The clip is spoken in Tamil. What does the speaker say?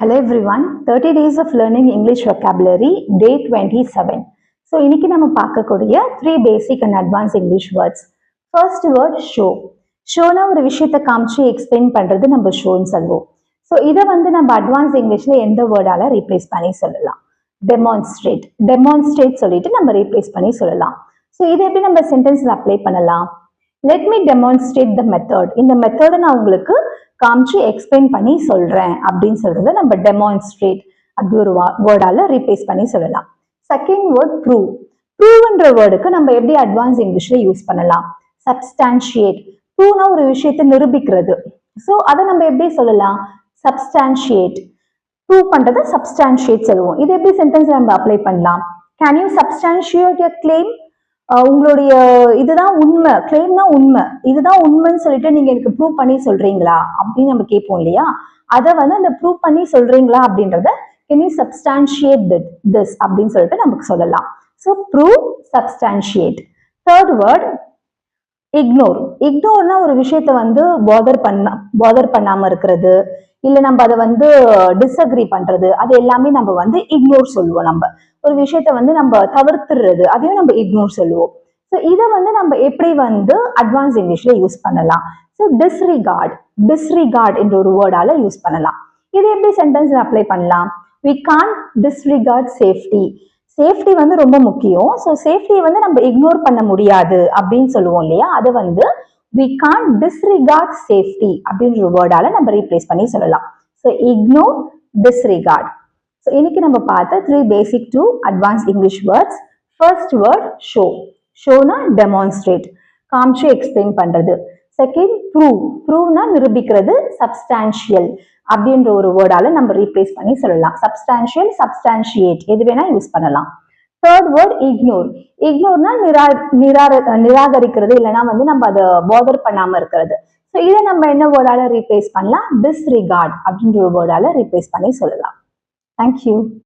Hello everyone, 30 days of learning English vocabulary, day 27. So, இன்னைக்கு நம்ம பார்க்கக்கூடிய 3 basic and advanced English words. First word, show. Showனா ஒரு விஷயத்தை காமிச்சு எக்ஸ்பிளைன் பண்றது நம்ம ஷோன்னு சொல்லுவோம். ஸோ இதை நம்ம அட்வான்ஸ் இங்கிலீஷ்ல எந்த வேர்டால ரீப்ளேஸ் பண்ணி சொல்லலாம்? டெமான்ஸ்ட்ரேட். டெமான்ஸ்ட்ரேட் சொல்லிட்டு நம்ம ரீப்ளேஸ் பண்ணி சொல்லலாம். ஸோ இதை எப்படி நம்ம சென்டென்ஸ்ல அப்ளை பண்ணலாம்? லெட் மீ டெமான்ஸ்ட்ரேட் த மெத்தட். இந்த மெத்தடை நான் உங்களுக்கு காமிச்சு எக்ஸ்பிளைன் பண்ணி சொல்றேன் அப்படின்னு சொல்றத நம்ம டெமான்ஸ்ட்ரேட் அப்படி ஒரு வேர்டால ரீப்ளேஸ் பண்ணி சொல்லலாம். Second word, prove. ப்ரூவ்ன்ற வேர்டுக்கு நம்ம எப்படி அட்வான்ஸ் இங்கிலீஷ்ல யூஸ் பண்ணலாம்? சப்ஸ்டான்ஷியேட். ப்ரூவ்னா ஒரு விஷயத்தை நிரூபிக்கிறது. ஸோ அதை நம்ம எப்படி சொல்லலாம்? சப்ஸ்டான்ஷியேட். ப்ரூவ் பண்றதை சப்ஸ்டான்ஷியேட் சொல்லுவோம். இது எப்படி சென்டென்ஸ் நம்ம அப்ளை பண்ணலாம்? Can you substantiate your claim? உங்களுடைய இதுதான் உண்மை, கிளைம்னா உண்மை, இதுதான் உண்மைன்னு சொல்லிட்டு நீங்க எனக்கு ப்ரூவ் பண்ணி சொல்றீங்களா அப்படின்னு நம்ம கேட்போம் இல்லையா? அதை அந்த ப்ரூவ் பண்ணி சொல்றீங்களா அப்படின்றத கேன் யூ சப்ஸ்டான்ஷியேட் திஸ் அப்படின்னு சொல்லிட்டு நமக்கு சொல்லலாம். So prove, substantiate. Third word, ignore. இக்னோர்னா ஒரு விஷயத்த பாதர் பண்ணாம இருக்கிறது, இல்ல நம்ம அதை டிஸ்அக்ரி பண்றது, அது எல்லாமே நம்ம இக்னோர் சொல்லுவோம். நம்ம ஒரு விஷயத்த நம்ம தவிர்த்துறது, அதையும் நம்ம இக்னோர் சொல்லுவோம். ஸோ இதை நம்ம எப்படி அட்வான்ஸ் இங்கிலீஷ்ல யூஸ் பண்ணலாம்? So disregard. டிஸ்ரிகார்ட் என்ற ஒரு வேர்டால யூஸ் பண்ணலாம். இதை எப்படி சென்டென்ஸ்ல அப்ளை பண்ணலாம்? we can't disregard safety. Safety ரொம்ப முக்கியம். ஸோ சேஃப்டியை நம்ம இக்னோர் பண்ண முடியாது அப்படின்னு சொல்லுவோம் இல்லையா? அது we can't disregard safety அப்படின்ற வேர்டால நம்ம ரீப்ளேஸ் பண்ணி சொல்லலாம். So ignore, disregard. ஸோ இன்னைக்கு நம்ம பார்த்த 3 basic to advance English words. First word, show. ஷோனா டெமான்ஸ்ட்ரேட், காமிச்சு எக்ஸ்பிளைன் பண்றது. Second, prove. ப்ரூவ்னா நிரூபிக்கிறது. சப்ஸ்டான்ஷியல் அப்படின்ற ஒரு வேர்டால நம்ம ரீப்ளேஸ் பண்ணி சொல்லலாம். சப்ஸ்டான்ஷியல், சப்ஸ்டான்ஷியேட் எது வேணா யூஸ் பண்ணலாம். Third word, ignore. இக்னோர்னா நிராகரிக்கிறது, இல்லைன்னா நம்ம அதை பாதர் பண்ணாம இருக்கிறது. ஸோ இதை நம்ம என்ன வேர்டால ரீப்ளேஸ் பண்ணலாம்? டிஸ்ரிகார்ட் அப்படின்ற ஒரு வேர்டால ரீப்ளேஸ் பண்ணி சொல்லலாம். தேங்க்யூ.